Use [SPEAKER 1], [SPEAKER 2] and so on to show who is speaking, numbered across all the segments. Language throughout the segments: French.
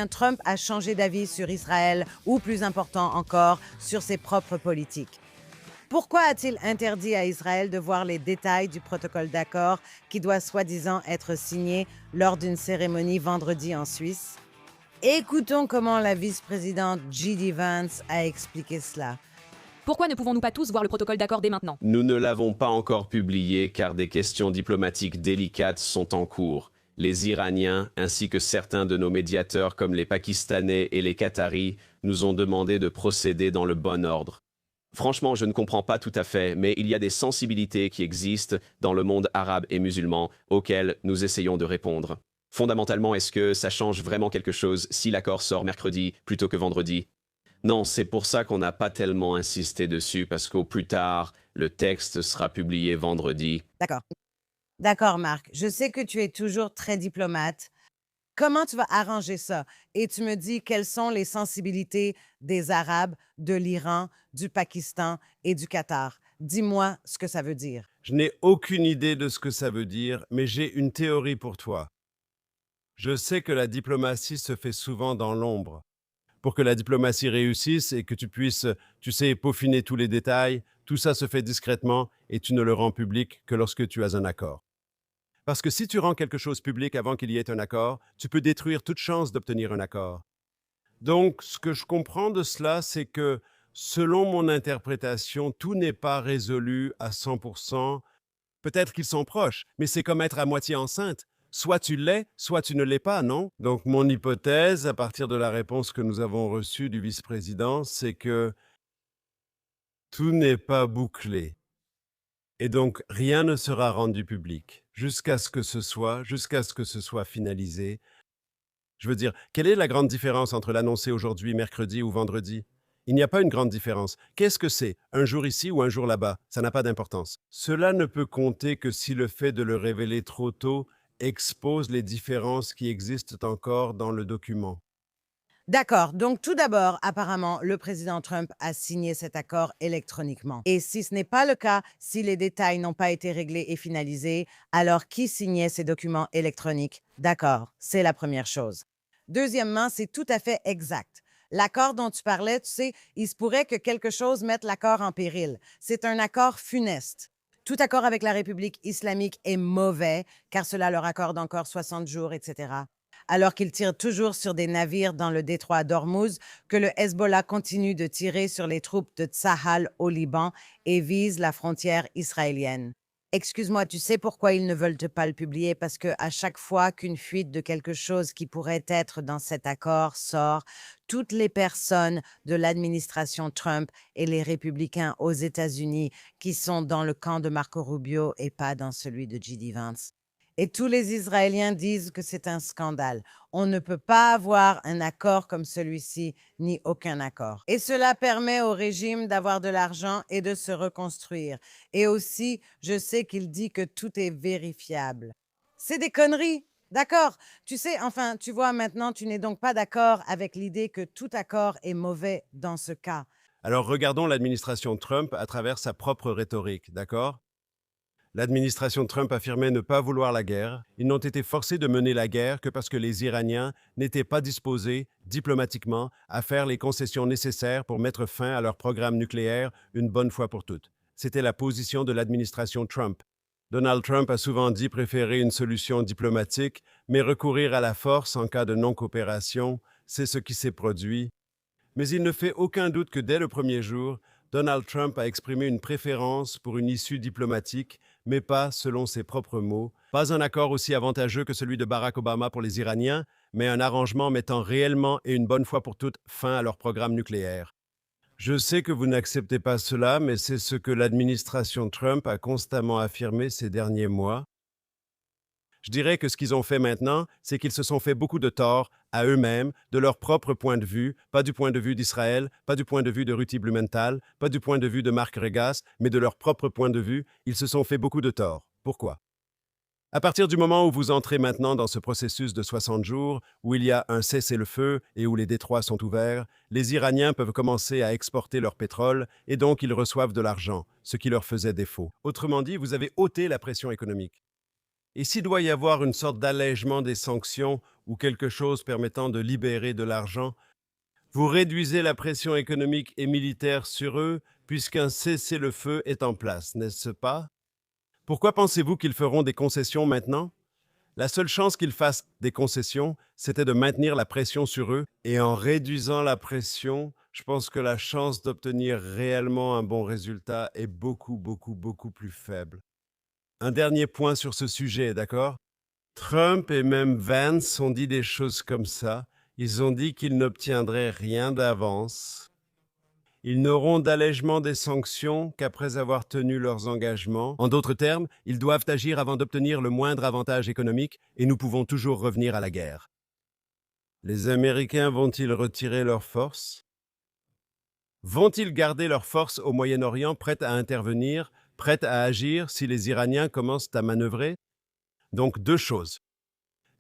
[SPEAKER 1] Trump a changé d'avis sur Israël, ou plus important encore, sur ses propres politiques. Pourquoi a-t-il interdit à Israël de voir les détails du protocole d'accord qui doit soi-disant être signé lors d'une cérémonie vendredi en Suisse? Écoutons comment la vice-présidente J.D. Vance a expliqué cela.
[SPEAKER 2] Pourquoi ne pouvons-nous pas tous voir le protocole d'accord dès maintenant?
[SPEAKER 3] Nous ne l'avons pas encore publié car des questions diplomatiques délicates sont en cours. Les Iraniens, ainsi que certains de nos médiateurs comme les Pakistanais et les Qataris, nous ont demandé de procéder dans le bon ordre. Franchement, je ne comprends pas tout à fait, mais il y a des sensibilités qui existent dans le monde arabe et musulman auxquelles nous essayons de répondre. Fondamentalement, est-ce que ça change vraiment quelque chose si l'accord sort mercredi plutôt que vendredi? Non, c'est pour ça qu'on n'a pas tellement insisté dessus, parce qu'au plus tard, le texte sera publié vendredi.
[SPEAKER 1] D'accord. D'accord, Marc. Je sais que tu es toujours très diplomate. Comment tu vas arranger ça? Et tu me dis quelles sont les sensibilités des Arabes, de l'Iran, du Pakistan et du Qatar. Dis-moi ce que ça veut dire.
[SPEAKER 4] Je n'ai aucune idée de ce que ça veut dire, mais j'ai une théorie pour toi. Je sais que la diplomatie se fait souvent dans l'ombre. Pour que la diplomatie réussisse et que tu puisses, tu sais, peaufiner tous les détails, tout ça se fait discrètement et tu ne le rends public que lorsque tu as un accord. Parce que si tu rends quelque chose public avant qu'il y ait un accord, tu peux détruire toute chance d'obtenir un accord. Donc, ce que je comprends de cela, c'est que, selon mon interprétation, tout n'est pas résolu à 100%. Peut-être qu'ils sont proches, mais c'est comme être à moitié enceinte. Soit tu l'es, soit tu ne l'es pas, non? Donc, mon hypothèse, à partir de la réponse que nous avons reçue du vice-président, c'est que tout n'est pas bouclé. Et donc, rien ne sera rendu public jusqu'à ce que ce soit finalisé. Je veux dire, quelle est la grande différence entre l'annoncer aujourd'hui, mercredi ou vendredi? Il n'y a pas une grande différence. Qu'est-ce que c'est? Un jour ici ou un jour là-bas? Ça n'a pas d'importance. Cela ne peut compter que si le fait de le révéler trop tôt expose les différences qui existent encore dans le document.
[SPEAKER 1] D'accord. Donc, tout d'abord, apparemment, le président Trump a signé cet accord électroniquement. Et si ce n'est pas le cas, si les détails n'ont pas été réglés et finalisés, alors qui signait ces documents électroniques? D'accord, c'est la première chose. Deuxièmement, c'est tout à fait exact. L'accord dont tu parlais, tu sais, il se pourrait que quelque chose mette l'accord en péril. C'est un accord funeste. Tout accord avec la République islamique est mauvais, car cela leur accorde encore 60 jours, etc. Alors qu'ils tirent toujours sur des navires dans le détroit d'Ormuz, que le Hezbollah continue de tirer sur les troupes de Tsahal au Liban et vise la frontière israélienne. Excuse-moi, tu sais pourquoi ils ne veulent pas le publier? Parce que à chaque fois qu'une fuite de quelque chose qui pourrait être dans cet accord sort, toutes les personnes de l'administration Trump et les républicains aux États-Unis qui sont dans le camp de Marco Rubio et pas dans celui de J.D. Vance. Et tous les Israéliens disent que c'est un scandale. On ne peut pas avoir un accord comme celui-ci, ni aucun accord. Et cela permet au régime d'avoir de l'argent et de se reconstruire. Et aussi, je sais qu'il dit que tout est vérifiable. C'est des conneries. D'accord. Tu sais, enfin, tu vois, maintenant, tu n'es donc pas d'accord avec l'idée que tout accord est mauvais dans ce cas.
[SPEAKER 4] Alors regardons l'administration Trump à travers sa propre rhétorique, d'accord? L'administration Trump affirmait ne pas vouloir la guerre. Ils n'ont été forcés de mener la guerre que parce que les Iraniens n'étaient pas disposés, diplomatiquement, à faire les concessions nécessaires pour mettre fin à leur programme nucléaire une bonne fois pour toutes. C'était la position de l'administration Trump. Donald Trump a souvent dit préférer une solution diplomatique, mais recourir à la force en cas de non-coopération, c'est ce qui s'est produit. Mais il ne fait aucun doute que dès le premier jour, Donald Trump a exprimé une préférence pour une issue diplomatique, mais pas, selon ses propres mots, pas un accord aussi avantageux que celui de Barack Obama pour les Iraniens, mais un arrangement mettant réellement et une bonne fois pour toutes fin à leur programme nucléaire. Je sais que vous n'acceptez pas cela, mais c'est ce que l'administration Trump a constamment affirmé ces derniers mois. Je dirais que ce qu'ils ont fait maintenant, c'est qu'ils se sont fait beaucoup de tort à eux-mêmes, de leur propre point de vue, pas du point de vue d'Israël, pas du point de vue de Ruti Blumenthal, pas du point de vue de Marc Regas, mais de leur propre point de vue, ils se sont fait beaucoup de tort. Pourquoi? À partir du moment où vous entrez maintenant dans ce processus de 60 jours, où il y a un cessez-le-feu et où les détroits sont ouverts, les Iraniens peuvent commencer à exporter leur pétrole et donc ils reçoivent de l'argent, ce qui leur faisait défaut. Autrement dit, vous avez ôté la pression économique. Et s'il doit y avoir une sorte d'allègement des sanctions ou quelque chose permettant de libérer de l'argent, vous réduisez la pression économique et militaire sur eux puisqu'un cessez-le-feu est en place, n'est-ce pas? Pourquoi pensez-vous qu'ils feront des concessions maintenant? La seule chance qu'ils fassent des concessions, c'était de maintenir la pression sur eux. Et en réduisant la pression, je pense que la chance d'obtenir réellement un bon résultat est beaucoup, beaucoup, beaucoup plus faible. Un dernier point sur ce sujet, d'accord? Trump et même Vance ont dit des choses comme ça. Ils ont dit qu'ils n'obtiendraient rien d'avance. Ils n'auront d'allègement des sanctions qu'après avoir tenu leurs engagements. En d'autres termes, ils doivent agir avant d'obtenir le moindre avantage économique et nous pouvons toujours revenir à la guerre. Les Américains vont-ils retirer leurs forces? Vont-ils garder leurs forces au Moyen-Orient prêtes à intervenir, prêtes à agir si les Iraniens commencent à manœuvrer? Donc deux choses.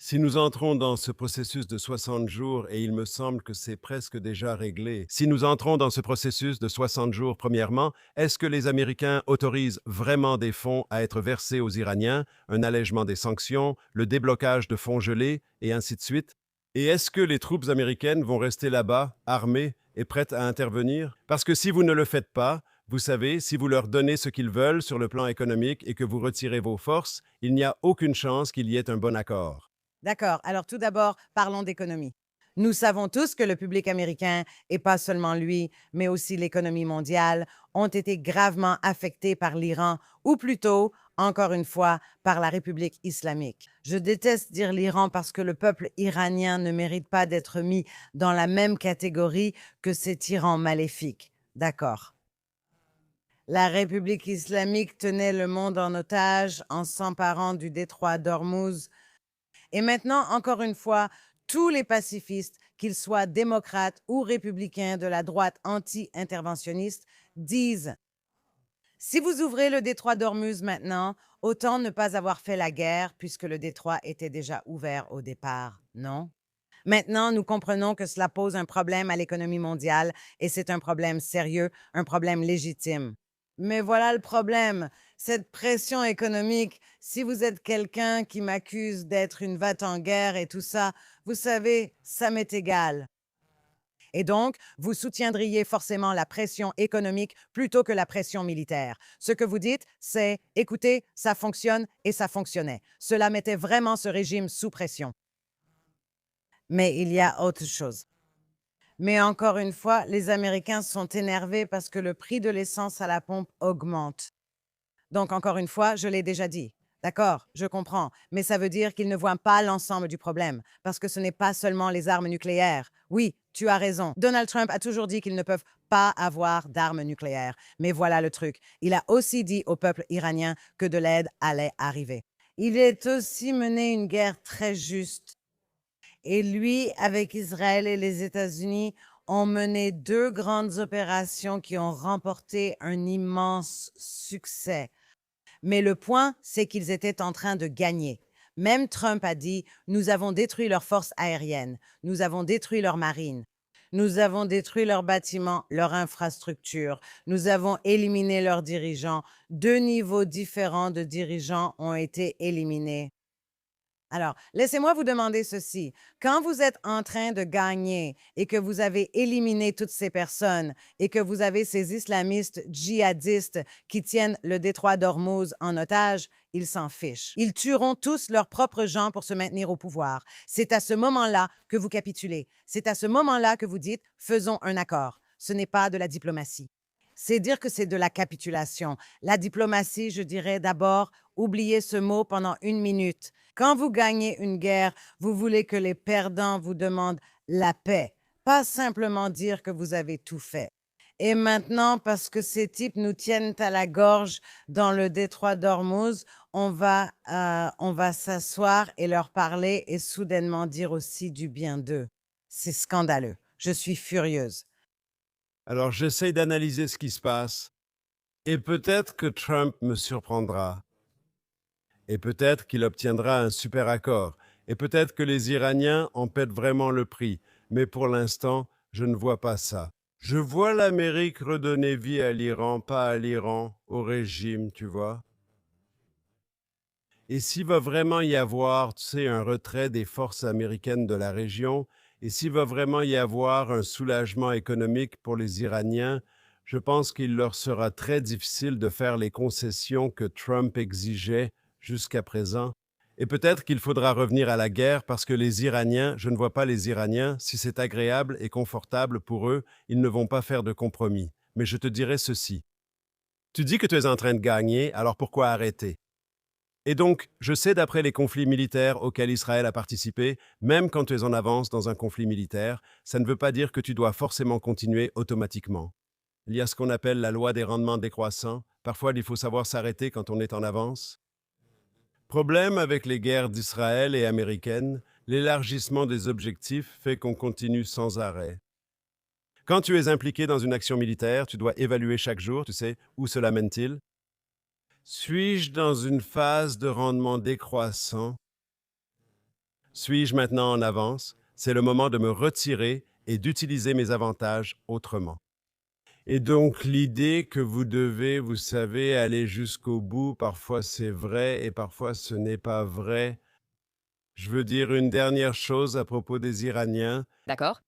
[SPEAKER 4] Si nous entrons dans ce processus de 60 jours, et il me semble que c'est presque déjà réglé, si nous entrons dans ce processus de 60 jours, premièrement, est-ce que les Américains autorisent vraiment des fonds à être versés aux Iraniens, un allègement des sanctions, le déblocage de fonds gelés, et ainsi de suite? Et est-ce que les troupes américaines vont rester là-bas, armées et prêtes à intervenir? Parce que si vous ne le faites pas, vous savez, si vous leur donnez ce qu'ils veulent sur le plan économique et que vous retirez vos forces, il n'y a aucune chance qu'il y ait un bon accord.
[SPEAKER 1] D'accord. Alors tout d'abord, parlons d'économie. Nous savons tous que le public américain, et pas seulement lui, mais aussi l'économie mondiale, ont été gravement affectés par l'Iran, ou plutôt, encore une fois, par la République islamique. Je déteste dire l'Iran parce que le peuple iranien ne mérite pas d'être mis dans la même catégorie que ces tyrans maléfiques. D'accord. La République islamique tenait le monde en otage en s'emparant du détroit d'Ormuz. Et maintenant, encore une fois, tous les pacifistes, qu'ils soient démocrates ou républicains de la droite anti-interventionniste, disent: si vous ouvrez le détroit d'Ormuz maintenant, autant ne pas avoir fait la guerre puisque le détroit était déjà ouvert au départ, non? Maintenant, nous comprenons que cela pose un problème à l'économie mondiale et c'est un problème sérieux, un problème légitime. Mais voilà le problème, cette pression économique. Si vous êtes quelqu'un qui m'accuse d'être une va-t-en-guerre et tout ça, vous savez, ça m'est égal. Et donc, vous soutiendriez forcément la pression économique plutôt que la pression militaire. Ce que vous dites, c'est: écoutez, ça fonctionne et ça fonctionnait. Cela mettait vraiment ce régime sous pression. Mais il y a autre chose. Mais encore une fois, les Américains sont énervés parce que le prix de l'essence à la pompe augmente. Donc, encore une fois, je l'ai déjà dit. D'accord, je comprends, mais ça veut dire qu'ils ne voient pas l'ensemble du problème, parce que ce n'est pas seulement les armes nucléaires. Oui, tu as raison. Donald Trump a toujours dit qu'ils ne peuvent pas avoir d'armes nucléaires. Mais voilà le truc. Il a aussi dit au peuple iranien que de l'aide allait arriver. Il a aussi mené une guerre très juste. Et lui, avec Israël et les États-Unis, ont mené deux grandes opérations qui ont remporté un immense succès. Mais le point, c'est qu'ils étaient en train de gagner. Même Trump a dit: nous avons détruit leurs forces aériennes, nous avons détruit leur marine, nous avons détruit leurs bâtiments, leur infrastructure, nous avons éliminé leurs dirigeants. Deux niveaux différents de dirigeants ont été éliminés. Alors, laissez-moi vous demander ceci. Quand vous êtes en train de gagner et que vous avez éliminé toutes ces personnes et que vous avez ces islamistes djihadistes qui tiennent le détroit d'Ormuz en otage, ils s'en fichent. Ils tueront tous leurs propres gens pour se maintenir au pouvoir. C'est à ce moment-là que vous capitulez. C'est à ce moment-là que vous dites: faisons un accord. Ce n'est pas de la diplomatie. C'est dire que c'est de la capitulation. La diplomatie, je dirais d'abord, oubliez ce mot pendant une minute. Quand vous gagnez une guerre, vous voulez que les perdants vous demandent la paix, pas simplement dire que vous avez tout fait. Et maintenant, parce que ces types nous tiennent à la gorge dans le détroit d'Ormuz, on va s'asseoir et leur parler et soudainement dire aussi du bien d'eux. C'est scandaleux. Je suis furieuse.
[SPEAKER 4] Alors j'essaye d'analyser ce qui se passe. Et peut-être que Trump me surprendra. Et peut-être qu'il obtiendra un super accord. Et peut-être que les Iraniens en paient vraiment le prix. Mais pour l'instant, je ne vois pas ça. Je vois l'Amérique redonner vie à l'Iran, pas à l'Iran, au régime, tu vois. Et s'il va vraiment y avoir, tu sais, un retrait des forces américaines de la région, et s'il va vraiment y avoir un soulagement économique pour les Iraniens, je pense qu'il leur sera très difficile de faire les concessions que Trump exigeait jusqu'à présent. Et peut-être qu'il faudra revenir à la guerre parce que les Iraniens, je ne vois pas les Iraniens, si c'est agréable et confortable pour eux, ils ne vont pas faire de compromis. Mais je te dirai ceci. Tu dis que tu es en train de gagner, alors pourquoi arrêter? Et donc, je sais d'après les conflits militaires auxquels Israël a participé, même quand tu es en avance dans un conflit militaire, ça ne veut pas dire que tu dois forcément continuer automatiquement. Il y a ce qu'on appelle la loi des rendements décroissants. Parfois, il faut savoir s'arrêter quand on est en avance. Problème avec les guerres d'Israël et américaines, l'élargissement des objectifs fait qu'on continue sans arrêt. Quand tu es impliqué dans une action militaire, tu dois évaluer chaque jour, tu sais, où cela mène-t-il? Suis-je dans une phase de rendement décroissant? Suis-je maintenant en avance? C'est le moment de me retirer et d'utiliser mes avantages autrement. Et donc l'idée que vous devez, vous savez, aller jusqu'au bout, parfois c'est vrai et parfois ce n'est pas vrai. Je veux dire une dernière chose à propos des Iraniens.
[SPEAKER 2] D'accord?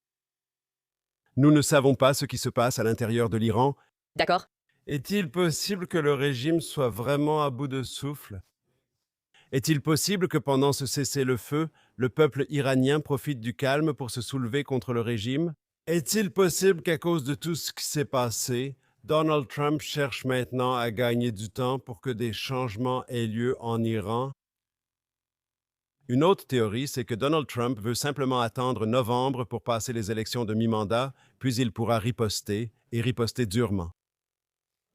[SPEAKER 4] Nous ne savons pas ce qui se passe à l'intérieur de l'Iran.
[SPEAKER 2] D'accord?
[SPEAKER 4] Est-il possible que le régime soit vraiment à bout de souffle? Est-il possible que pendant ce cessez-le-feu, le peuple iranien profite du calme pour se soulever contre le régime? Est-il possible qu'à cause de tout ce qui s'est passé, Donald Trump cherche maintenant à gagner du temps pour que des changements aient lieu en Iran? Une autre théorie, c'est que Donald Trump veut simplement attendre novembre pour passer les élections de mi-mandat, puis il pourra riposter, et riposter durement.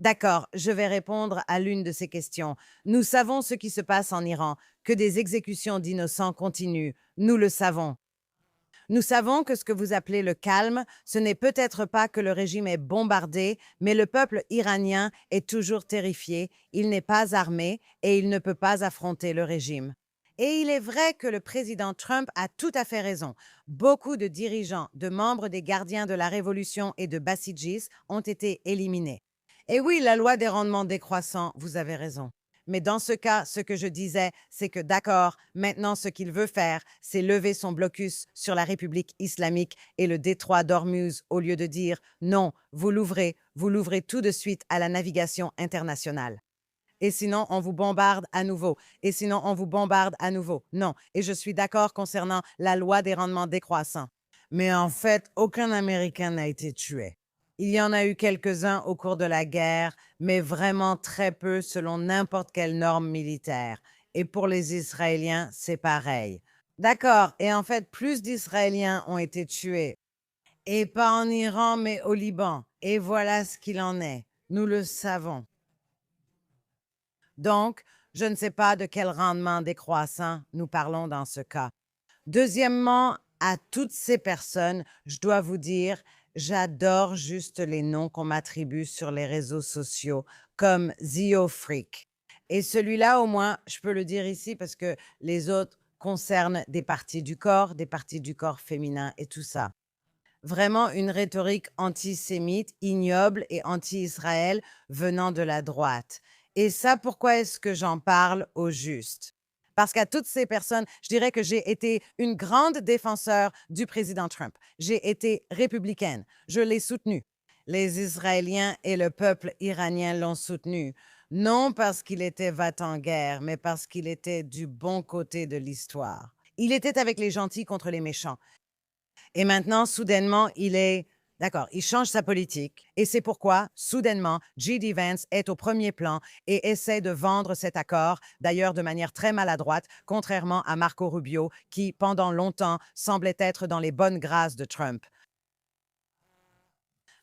[SPEAKER 1] D'accord, je vais répondre à l'une de ces questions. Nous savons ce qui se passe en Iran, que des exécutions d'innocents continuent. Nous le savons. Nous savons que ce que vous appelez le calme, ce n'est peut-être pas que le régime est bombardé, mais le peuple iranien est toujours terrifié, il n'est pas armé et il ne peut pas affronter le régime. Et il est vrai que le président Trump a tout à fait raison. Beaucoup de dirigeants, de membres des gardiens de la Révolution et de Bassidjis ont été éliminés. Et oui, la loi des rendements décroissants, vous avez raison. Mais dans ce cas, ce que je disais, c'est que d'accord, maintenant ce qu'il veut faire, c'est lever son blocus sur la République islamique et le détroit d'Ormuz au lieu de dire non, vous l'ouvrez tout de suite à la navigation internationale. Et sinon, on vous bombarde à nouveau. Et sinon, on vous bombarde à nouveau. Non. Et je suis d'accord concernant la loi des rendements décroissants. Mais en fait, aucun Américain n'a été tué. Il y en a eu quelques-uns au cours de la guerre, mais vraiment très peu selon n'importe quelle norme militaire. Et pour les Israéliens, c'est pareil. D'accord. Et en fait, plus d'Israéliens ont été tués. Et pas en Iran, mais au Liban. Et voilà ce qu'il en est. Nous le savons. Donc, je ne sais pas de quel rendement décroissant nous parlons dans ce cas. Deuxièmement, à toutes ces personnes, je dois vous dire, j'adore juste les noms qu'on m'attribue sur les réseaux sociaux, comme Zio Freak. Et celui-là, au moins, je peux le dire ici parce que les autres concernent des parties du corps féminin et tout ça. Vraiment une rhétorique antisémite, ignoble et anti-Israël venant de la droite. Et ça, pourquoi est-ce que j'en parle au juste? Parce qu'à toutes ces personnes, je dirais que j'ai été une grande défenseur du président Trump. J'ai été républicaine. Je l'ai soutenu. Les Israéliens et le peuple iranien l'ont soutenu. Non parce qu'il était va-t-en-guerre, mais parce qu'il était du bon côté de l'histoire. Il était avec les gentils contre les méchants. Et maintenant, soudainement, il change sa politique. Et c'est pourquoi, soudainement, J.D. Vance est au premier plan et essaie de vendre cet accord, d'ailleurs de manière très maladroite, contrairement à Marco Rubio, qui, pendant longtemps, semblait être dans les bonnes grâces de Trump.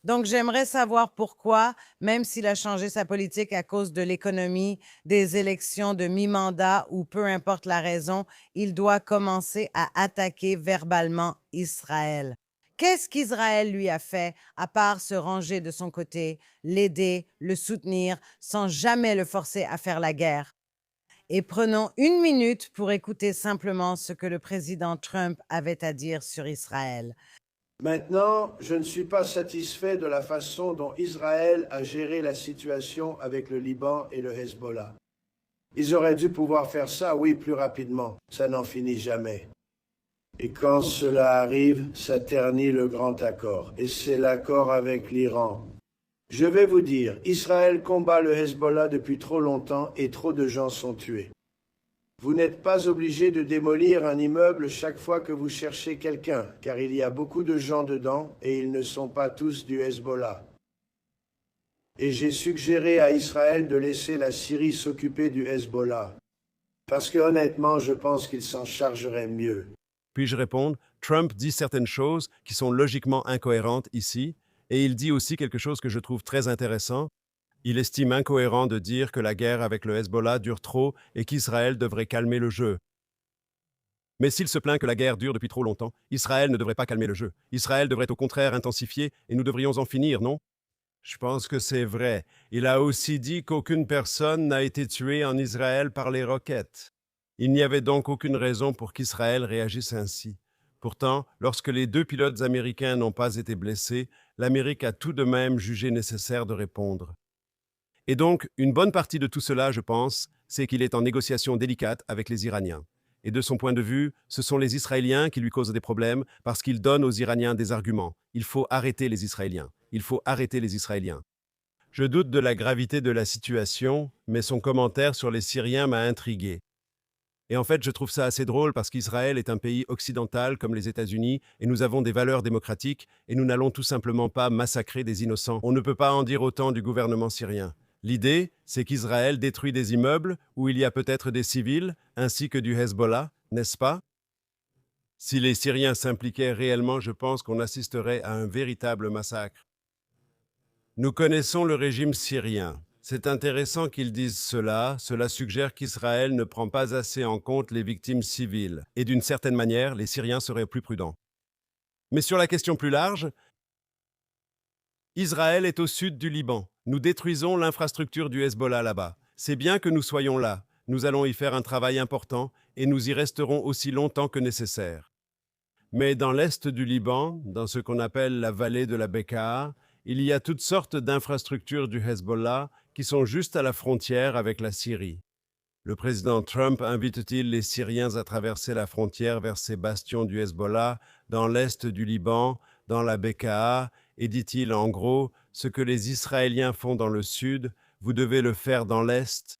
[SPEAKER 1] Donc, j'aimerais savoir pourquoi, même s'il a changé sa politique à cause de l'économie, des élections de mi-mandat ou peu importe la raison, il doit commencer à attaquer verbalement Israël. Qu'est-ce qu'Israël lui a fait à part se ranger de son côté, l'aider, le soutenir, sans jamais le forcer à faire la guerre? Et prenons une minute pour écouter simplement ce que le président Trump avait à dire sur Israël.
[SPEAKER 5] Maintenant, je ne suis pas satisfait de la façon dont Israël a géré la situation avec le Liban et le Hezbollah. Ils auraient dû pouvoir faire ça, oui, plus rapidement. Ça n'en finit jamais. Et quand cela arrive, ça ternit le grand accord. Et c'est l'accord avec l'Iran. Je vais vous dire, Israël combat le Hezbollah depuis trop longtemps et trop de gens sont tués. Vous n'êtes pas obligé de démolir un immeuble chaque fois que vous cherchez quelqu'un, car il y a beaucoup de gens dedans et ils ne sont pas tous du Hezbollah. Et j'ai suggéré à Israël de laisser la Syrie s'occuper du Hezbollah. Parce que honnêtement, je pense qu'il s'en chargerait mieux.
[SPEAKER 4] Puis-je répondre, Trump dit certaines choses qui sont logiquement incohérentes ici, et il dit aussi quelque chose que je trouve très intéressant. Il estime incohérent de dire que la guerre avec le Hezbollah dure trop et qu'Israël devrait calmer le jeu. Mais s'il se plaint que la guerre dure depuis trop longtemps, Israël ne devrait pas calmer le jeu. Israël devrait au contraire intensifier et nous devrions en finir, non? Je pense que c'est vrai. Il a aussi dit qu'aucune personne n'a été tuée en Israël par les roquettes. Il n'y avait donc aucune raison pour qu'Israël réagisse ainsi. Pourtant, lorsque les 2 pilotes américains n'ont pas été blessés, l'Amérique a tout de même jugé nécessaire de répondre. Et donc, une bonne partie de tout cela, je pense, c'est qu'il est en négociation délicate avec les Iraniens. Et de son point de vue, ce sont les Israéliens qui lui causent des problèmes parce qu'ils donnent aux Iraniens des arguments. Il faut arrêter les Israéliens. Il faut arrêter les Israéliens. Je doute de la gravité de la situation, mais son commentaire sur les Syriens m'a intrigué. Et en fait, je trouve ça assez drôle parce qu'Israël est un pays occidental comme les États-Unis et nous avons des valeurs démocratiques et nous n'allons tout simplement pas massacrer des innocents. On ne peut pas en dire autant du gouvernement syrien. L'idée, c'est qu'Israël détruit des immeubles où il y a peut-être des civils ainsi que du Hezbollah, n'est-ce pas? Si les Syriens s'impliquaient réellement, je pense qu'on assisterait à un véritable massacre. Nous connaissons le régime syrien. C'est intéressant qu'ils disent cela. Cela suggère qu'Israël ne prend pas assez en compte les victimes civiles. Et d'une certaine manière, les Syriens seraient plus prudents. Mais sur la question plus large, Israël est au sud du Liban. Nous détruisons l'infrastructure du Hezbollah là-bas. C'est bien que nous soyons là. Nous allons y faire un travail important et nous y resterons aussi longtemps que nécessaire. Mais dans l'est du Liban, dans ce qu'on appelle la vallée de la Bekaa, il y a toutes sortes d'infrastructures du Hezbollah qui sont juste à la frontière avec la Syrie. Le président Trump invite-t-il les Syriens à traverser la frontière vers ces bastions du Hezbollah dans l'est du Liban, dans la Bekaa, et dit-il en gros, ce que les Israéliens font dans le sud, vous devez le faire dans l'est?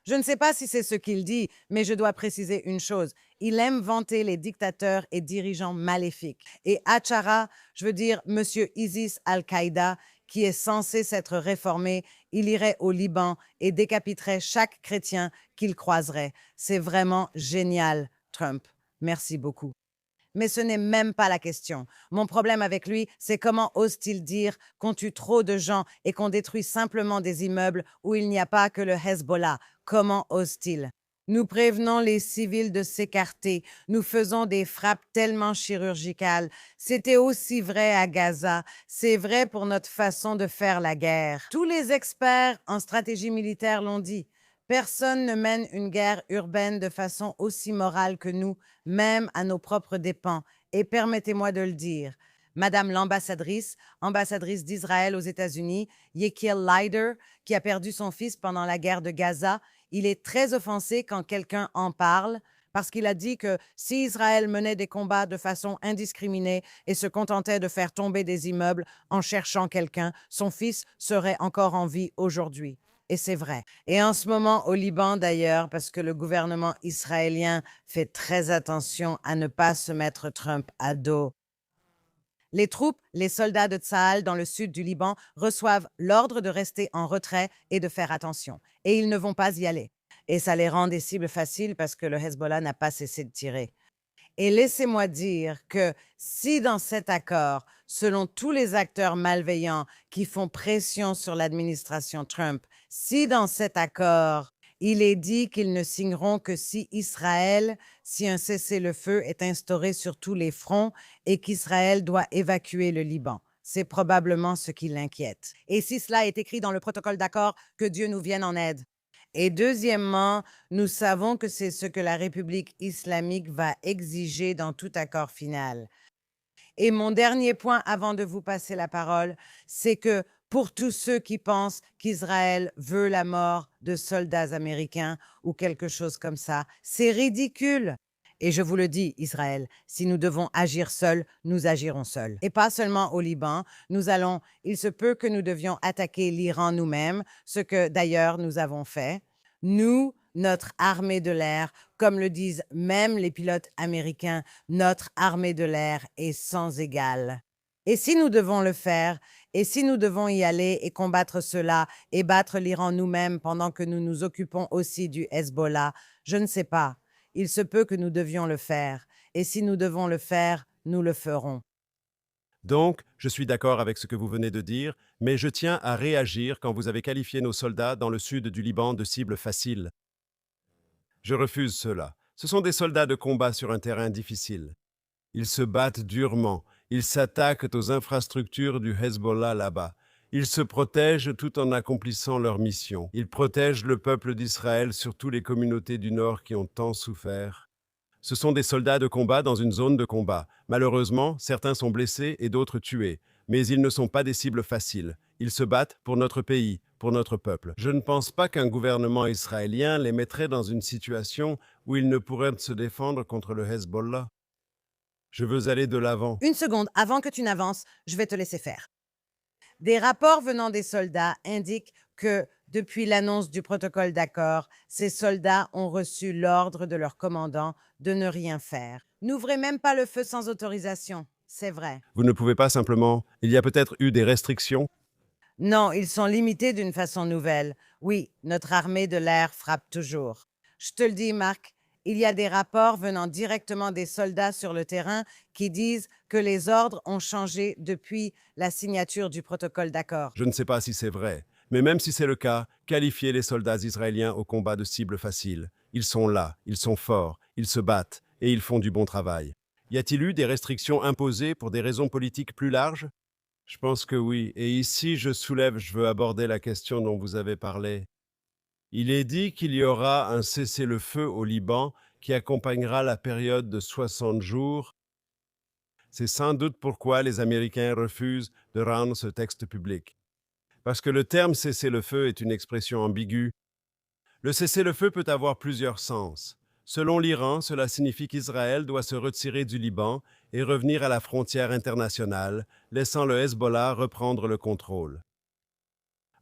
[SPEAKER 1] Je ne sais pas si c'est ce qu'il dit, mais je dois préciser une chose. Il aime vanter les dictateurs et dirigeants maléfiques. Et Achara, je veux dire Monsieur Isis Al-Qaïda, qui est censé s'être réformé, il irait au Liban et décapiterait chaque chrétien qu'il croiserait. C'est vraiment génial, Trump. Merci beaucoup. Mais ce n'est même pas la question. Mon problème avec lui, c'est comment ose-t-il dire qu'on tue trop de gens et qu'on détruit simplement des immeubles où il n'y a pas que le Hezbollah. Comment ose-t-il? Nous prévenons les civils de s'écarter. Nous faisons des frappes tellement chirurgicales. C'était aussi vrai à Gaza. C'est vrai pour notre façon de faire la guerre. Tous les experts en stratégie militaire l'ont dit. Personne ne mène une guerre urbaine de façon aussi morale que nous, même à nos propres dépens. Et permettez-moi de le dire. Madame l'ambassadrice, ambassadrice d'Israël aux États-Unis, Yechiel Leider, qui a perdu son fils pendant la guerre de Gaza, il est très offensé quand quelqu'un en parle parce qu'il a dit que si Israël menait des combats de façon indiscriminée et se contentait de faire tomber des immeubles en cherchant quelqu'un, son fils serait encore en vie aujourd'hui. Et c'est vrai. Et en ce moment, au Liban d'ailleurs, parce que le gouvernement israélien fait très attention à ne pas se mettre Trump à dos. Les troupes, les soldats de Tsahal dans le sud du Liban reçoivent l'ordre de rester en retrait et de faire attention. Et ils ne vont pas y aller. Et ça les rend des cibles faciles parce que le Hezbollah n'a pas cessé de tirer. Et laissez-moi dire que si dans cet accord, selon tous les acteurs malveillants qui font pression sur l'administration Trump, si dans cet accord, il est dit qu'ils ne signeront que si un cessez-le-feu est instauré sur tous les fronts et qu'Israël doit évacuer le Liban. C'est probablement ce qui l'inquiète. Et si cela est écrit dans le protocole d'accord, que Dieu nous vienne en aide. Et deuxièmement, nous savons que c'est ce que la République islamique va exiger dans tout accord final. Et mon dernier point avant de vous passer la parole, c'est que pour tous ceux qui pensent qu'Israël veut la mort de soldats américains ou quelque chose comme ça. C'est ridicule. Et je vous le dis, Israël, si nous devons agir seuls, nous agirons seuls. Et pas seulement au Liban, il se peut que nous devions attaquer l'Iran nous-mêmes, ce que d'ailleurs nous avons fait. Nous, notre armée de l'air, comme le disent même les pilotes américains, notre armée de l'air est sans égale. Et si nous devons le faire, et si nous devons y aller et combattre cela et battre l'Iran nous-mêmes pendant que nous nous occupons aussi du Hezbollah, je ne sais pas. Il se peut que nous devions le faire. Et si nous devons le faire, nous le ferons.
[SPEAKER 4] Donc, je suis d'accord avec ce que vous venez de dire, mais je tiens à réagir quand vous avez qualifié nos soldats dans le sud du Liban de cibles faciles. Je refuse cela. Ce sont des soldats de combat sur un terrain difficile. Ils se battent durement. Ils s'attaquent aux infrastructures du Hezbollah là-bas. Ils se protègent tout en accomplissant leur mission. Ils protègent le peuple d'Israël, surtout les communautés du Nord qui ont tant souffert. Ce sont des soldats de combat dans une zone de combat. Malheureusement, certains sont blessés et d'autres tués. Mais ils ne sont pas des cibles faciles. Ils se battent pour notre pays, pour notre peuple. Je ne pense pas qu'un gouvernement israélien les mettrait dans une situation où ils ne pourraient se défendre contre le Hezbollah. Je veux aller de l'avant.
[SPEAKER 1] Une seconde, avant que tu n'avances, je vais te laisser faire. Des rapports venant des soldats indiquent que, depuis l'annonce du protocole d'accord, ces soldats ont reçu l'ordre de leur commandant de ne rien faire. N'ouvrez même pas le feu sans autorisation, c'est vrai.
[SPEAKER 4] Vous ne pouvez pas simplement... Il y a peut-être eu des restrictions.
[SPEAKER 1] Non, ils sont limités d'une façon nouvelle. Oui, notre armée de l'air frappe toujours. Je te le dis, Marc, il y a des rapports venant directement des soldats sur le terrain qui disent que les ordres ont changé depuis la signature du protocole d'accord.
[SPEAKER 4] Je ne sais pas si c'est vrai, mais même si c'est le cas, qualifiez les soldats israéliens au combat de cibles faciles. Ils sont là, ils sont forts, ils se battent et ils font du bon travail. Y a-t-il eu des restrictions imposées pour des raisons politiques plus larges? Je pense que oui, et ici je veux aborder la question dont vous avez parlé. Il est dit qu'il y aura un cessez-le-feu au Liban qui accompagnera la période de 60 jours. C'est sans doute pourquoi les Américains refusent de rendre ce texte public. Parce que le terme cessez-le-feu est une expression ambiguë. Le cessez-le-feu peut avoir plusieurs sens. Selon l'Iran, cela signifie qu'Israël doit se retirer du Liban et revenir à la frontière internationale, laissant le Hezbollah reprendre le contrôle.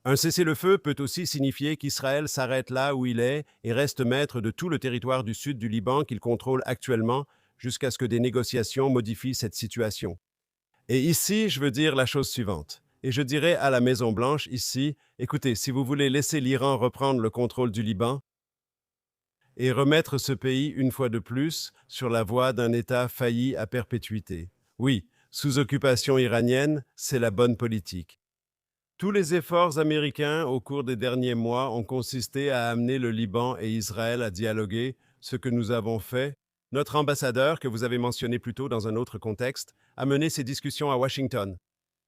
[SPEAKER 4] Un cessez-le-feu peut aussi signifier qu'Israël s'arrête là où il est et reste maître de tout le territoire du sud du Liban qu'il contrôle actuellement jusqu'à ce que des négociations modifient cette situation. Et ici, je veux dire la chose suivante. Et je dirais à la Maison-Blanche ici, écoutez, si vous voulez laisser l'Iran reprendre le contrôle du Liban et remettre ce pays une fois de plus sur la voie d'un État failli à perpétuité. Oui, sous occupation iranienne, c'est la bonne politique. Tous les efforts américains au cours des derniers mois ont consisté à amener le Liban et Israël à dialoguer, ce que nous avons fait. Notre ambassadeur, que vous avez mentionné plus tôt dans un autre contexte, a mené ces discussions à Washington.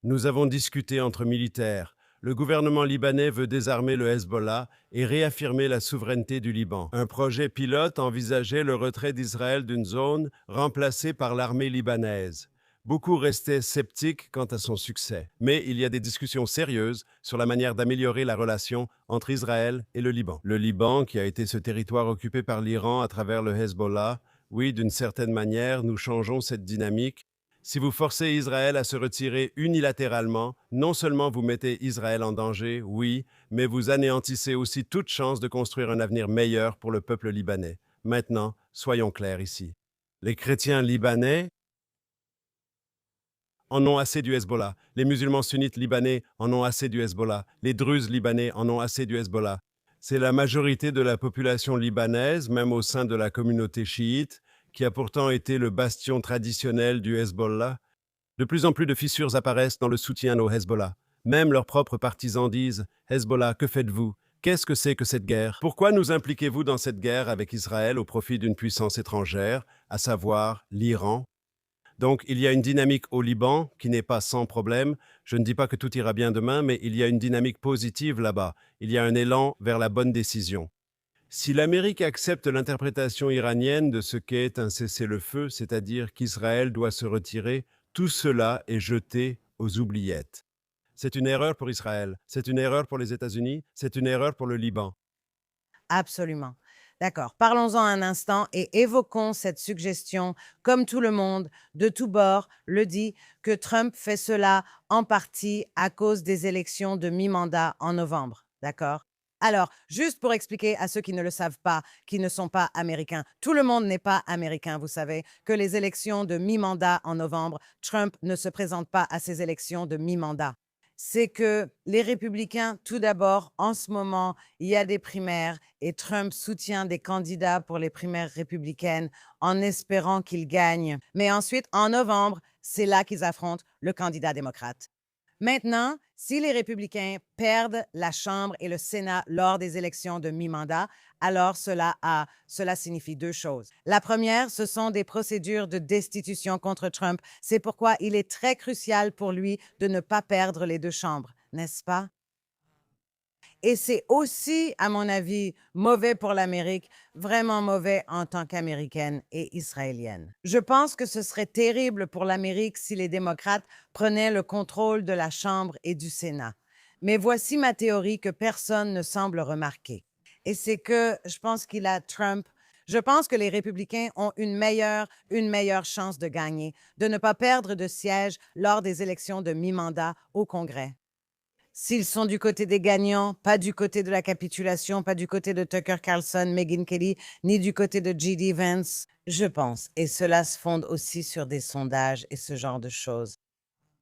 [SPEAKER 4] Nous avons discuté entre militaires. Le gouvernement libanais veut désarmer le Hezbollah et réaffirmer la souveraineté du Liban. Un projet pilote envisageait le retrait d'Israël d'une zone remplacée par l'armée libanaise. Beaucoup restaient sceptiques quant à son succès, mais il y a des discussions sérieuses sur la manière d'améliorer la relation entre Israël et le Liban. Le Liban, qui a été ce territoire occupé par l'Iran à travers le Hezbollah, oui, d'une certaine manière, nous changeons cette dynamique. Si vous forcez Israël à se retirer unilatéralement, non seulement vous mettez Israël en danger, oui, mais vous anéantissez aussi toute chance de construire un avenir meilleur pour le peuple libanais. Maintenant, soyons clairs ici. Les chrétiens libanais en ont assez du Hezbollah. Les musulmans sunnites libanais en ont assez du Hezbollah. Les druzes libanais en ont assez du Hezbollah. C'est la majorité de la population libanaise, même au sein de la communauté chiite, qui a pourtant été le bastion traditionnel du Hezbollah. De plus en plus de fissures apparaissent dans le soutien au Hezbollah. Même leurs propres partisans disent « Hezbollah, que faites-vous? Qu'est-ce que c'est que cette guerre? Pourquoi nous impliquez-vous dans cette guerre avec Israël au profit d'une puissance étrangère, à savoir l'Iran ?» Donc, il y a une dynamique au Liban qui n'est pas sans problème. Je ne dis pas que tout ira bien demain, mais il y a une dynamique positive là-bas. Il y a un élan vers la bonne décision. Si l'Amérique accepte l'interprétation iranienne de ce qu'est un cessez-le-feu, c'est-à-dire qu'Israël doit se retirer, tout cela est jeté aux oubliettes. C'est une erreur pour Israël, c'est une erreur pour les États-Unis, c'est une erreur pour le Liban.
[SPEAKER 1] Absolument. D'accord. Parlons-en un instant et évoquons cette suggestion, comme tout le monde, de tous bords, le dit, que Trump fait cela en partie à cause des élections de mi-mandat en novembre. D'accord? Alors, juste pour expliquer à ceux qui ne le savent pas, qui ne sont pas américains, tout le monde n'est pas américain, vous savez, que les élections de mi-mandat en novembre, Trump ne se présente pas à ces élections de mi-mandat. C'est que les républicains, tout d'abord, en ce moment, il y a des primaires et Trump soutient des candidats pour les primaires républicaines en espérant qu'ils gagnent. Mais ensuite, en novembre, c'est là qu'ils affrontent le candidat démocrate. Maintenant, si les républicains perdent la Chambre et le Sénat lors des élections de mi-mandat, alors cela signifie deux choses. La première, ce sont des procédures de destitution contre Trump. C'est pourquoi il est très crucial pour lui de ne pas perdre les deux chambres, n'est-ce pas? Et c'est aussi, à mon avis, mauvais pour l'Amérique, vraiment mauvais en tant qu'Américaine et Israélienne. Je pense que ce serait terrible pour l'Amérique si les démocrates prenaient le contrôle de la Chambre et du Sénat. Mais voici ma théorie que personne ne semble remarquer. Et c'est que je pense je pense que les républicains ont une meilleure chance de gagner, de ne pas perdre de siège lors des élections de mi-mandat au Congrès. S'ils sont du côté des gagnants, pas du côté de la capitulation, pas du côté de Tucker Carlson, Megyn Kelly, ni du côté de J.D. Vance, je pense. Et cela se fonde aussi sur des sondages et ce genre de choses.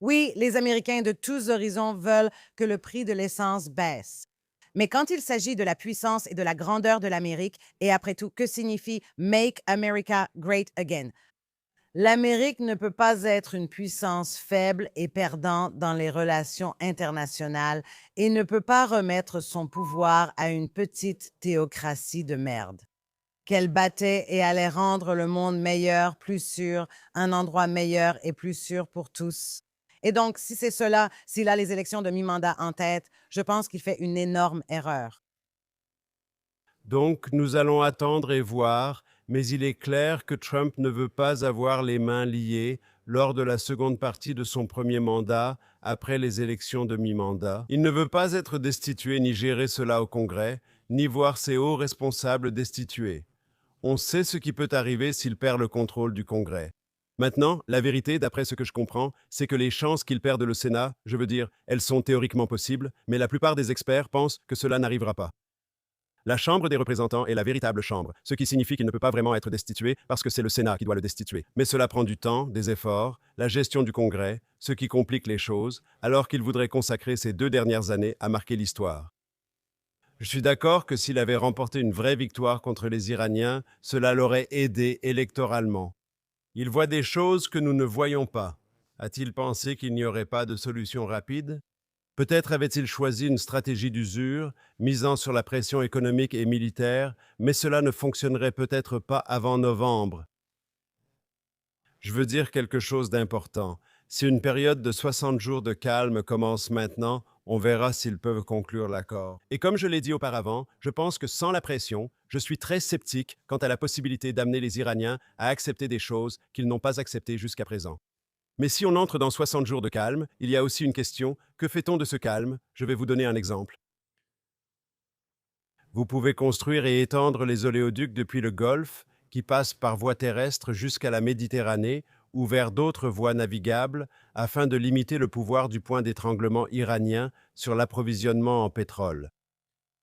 [SPEAKER 1] Oui, les Américains de tous horizons veulent que le prix de l'essence baisse. Mais quand il s'agit de la puissance et de la grandeur de l'Amérique, et après tout, que signifie Make America Great Again? L'Amérique ne peut pas être une puissance faible et perdante dans les relations internationales et ne peut pas remettre son pouvoir à une petite théocratie de merde qu'elle battait et allait rendre le monde meilleur, plus sûr, un endroit meilleur et plus sûr pour tous. Et donc, si c'est cela, s'il a les élections de mi-mandat en tête, je pense qu'il fait une énorme erreur.
[SPEAKER 4] Donc, nous allons attendre et voir, mais il est clair que Trump ne veut pas avoir les mains liées lors de la seconde partie de son premier mandat, après les élections de mi-mandat. Il ne veut pas être destitué ni gérer cela au Congrès, ni voir ses hauts responsables destitués. On sait ce qui peut arriver s'il perd le contrôle du Congrès. Maintenant, la vérité, d'après ce que je comprends, c'est que les chances qu'il perde le Sénat, je veux dire, elles sont théoriquement possibles, mais la plupart des experts pensent que cela n'arrivera pas. La Chambre des représentants est la véritable Chambre, ce qui signifie qu'il ne peut pas vraiment être destitué parce que c'est le Sénat qui doit le destituer. Mais cela prend du temps, des efforts, la gestion du Congrès, ce qui complique les choses, alors qu'il voudrait consacrer ces 2 dernières années à marquer l'histoire. Je suis d'accord que s'il avait remporté une vraie victoire contre les Iraniens, cela l'aurait aidé électoralement. Il voit des choses que nous ne voyons pas. A-t-il pensé qu'il n'y aurait pas de solution rapide? Peut-être avait-il choisi une stratégie d'usure, misant sur la pression économique et militaire, mais cela ne fonctionnerait peut-être pas avant novembre. Je veux dire quelque chose d'important. Si une période de 60 jours de calme commence maintenant, on verra s'ils peuvent conclure l'accord. Et comme je l'ai dit auparavant, je pense que sans la pression, je suis très sceptique quant à la possibilité d'amener les Iraniens à accepter des choses qu'ils n'ont pas acceptées jusqu'à présent. Mais si on entre dans 60 jours de calme, il y a aussi une question, que fait-on de ce calme? Je vais vous donner un exemple. Vous pouvez construire et étendre les oléoducs depuis le Golfe, qui passent par voie terrestre jusqu'à la Méditerranée ou vers d'autres voies navigables, afin de limiter le pouvoir du point d'étranglement iranien sur l'approvisionnement en pétrole.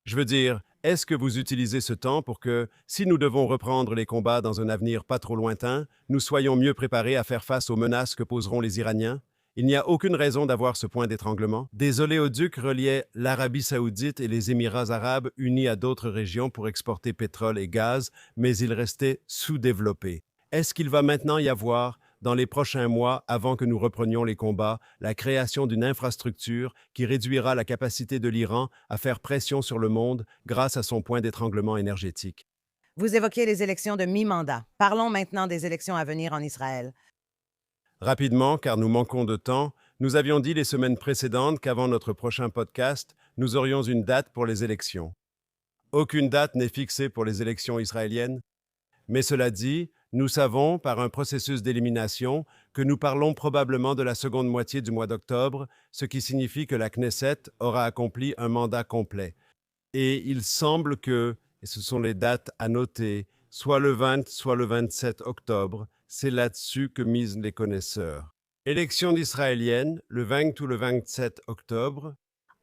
[SPEAKER 4] Je veux dire, est-ce que vous utilisez ce temps pour que, si nous devons reprendre les combats dans un avenir pas trop lointain, nous soyons mieux préparés à faire face aux menaces que poseront les Iraniens? Il n'y a aucune raison d'avoir ce point d'étranglement. Des oléoducs reliaient l'Arabie saoudite et les Émirats arabes unis à d'autres régions pour exporter pétrole et gaz, mais ils restaient sous-développés. Est-ce qu'il va maintenant y avoir, dans les prochains mois, avant que nous reprenions les combats, la création d'une infrastructure qui réduira la capacité de l'Iran à faire pression sur le monde grâce à son point d'étranglement énergétique?
[SPEAKER 1] Vous évoquez les élections de mi-mandat. Parlons maintenant des élections à venir en Israël.
[SPEAKER 4] Rapidement, car nous manquons de temps, nous avions dit les semaines précédentes qu'avant notre prochain podcast, nous aurions une date pour les élections. Aucune date n'est fixée pour les élections israéliennes, mais cela dit, Nous savons, par un processus d'élimination, que nous parlons probablement de la seconde moitié du mois d'octobre, ce qui signifie que la Knesset aura accompli un mandat complet. Et il semble que, et ce sont les dates à noter, soit le 20, soit le 27 octobre, c'est là-dessus que misent les connaisseurs. Élection d'Israélienne, le 20 ou le 27 octobre.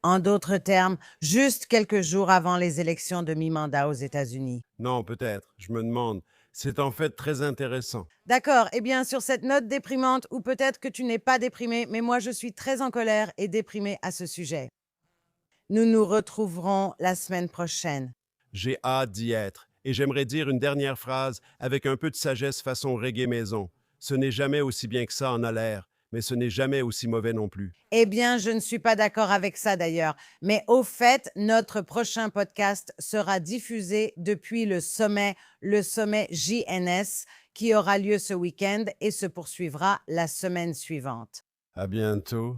[SPEAKER 1] En d'autres termes, juste quelques jours avant les élections de mi-mandat aux États-Unis.
[SPEAKER 4] Non, peut-être, je me demande. C'est en fait très intéressant.
[SPEAKER 1] D'accord, eh bien sur cette note déprimante, ou peut-être que tu n'es pas déprimé, mais moi je suis très en colère et déprimée à ce sujet. Nous nous retrouverons la semaine prochaine.
[SPEAKER 4] J'ai hâte d'y être. Et j'aimerais dire une dernière phrase avec un peu de sagesse façon reggae maison. Ce n'est jamais aussi bien que ça en a l'air, mais ce n'est jamais aussi mauvais non plus.
[SPEAKER 1] Eh bien, je ne suis pas d'accord avec ça d'ailleurs. Mais au fait, notre prochain podcast sera diffusé depuis le sommet JNS, qui aura lieu ce week-end et se poursuivra la semaine suivante.
[SPEAKER 4] À bientôt.